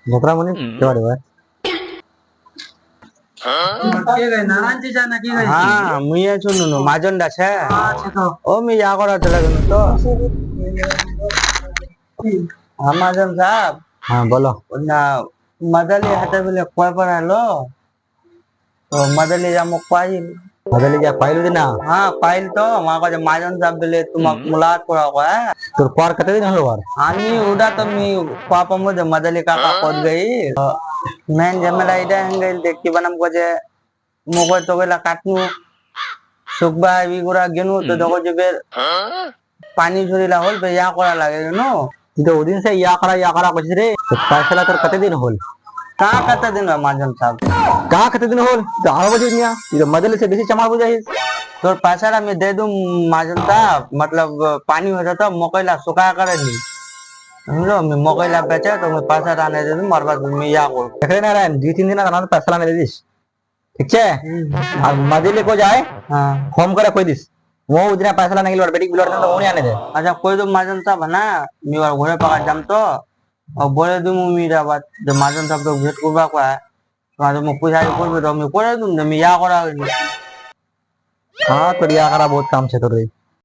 ঝগড়া মানে কেবারে ভাই কে গাই নারায়ণ চাচা নাকি গাই হ্যাঁ মুই আছো নুনু মাজন আছে আচ্ছা তো ও মি ইয়া করা চলে গেল তো আমাজন সাহেব হ্যাঁ বলো না মদালি হাতে বলে কয় পর হলো তো মদালি আমক পাইল বদলে যা পাইলো দি না হ্যাঁ পাইল তো মা কাছে মাজন সাহেব বলে তোমাক মুলাকাত করা কয় তোর পর কত দিন হলো আর আমি উড়া তো মি পাপা মুঝে মদালি কাকা কত গই মেন ঝামেলা এটা হঙ্গে দেখি বানাম को যে মগজ তো গেলা কাটনু সুকবা বিগুড়া গেনু তো দেখো যে বের পানি ঝরিলা হল বে ইয়া করা লাগে নো তুই তো ওদিন সে ইয়া করা করছিস রে তো পয়সালা তোর কত দিন হল का कते दिन में माजन साहब कहाँ कत दिन होल तो आरो बजे निया ये तो मदले से बेसी चमार बुझाई तो पैसा ला मैं दे दूं माजन साहब मतलब पानी हो जाता मकईला सुखा कर दी समझो मैं मकईला बेचे तो मैं पैसा लाने दे दूं मरबा मैं या को देखरे ना रहा 2-3 दिन ना पैसा ले दिस ठीक है और मदले को जाए हाँ होम करे कोई दिस वो उतना पैसा लाने के लिए बेटी बिलर तो उन्हें आने दे अच्छा कोई तो माजन साहब है ना मैं और घोड़े पकड़ जम तो और बोले दूं मेरा बात जब माजन साहब तो भेंट करवा को है तो आज मैं पूछा को तो मैं करे दूं मैं या करा हाँ तो रिया करा बहुत काम से तो रे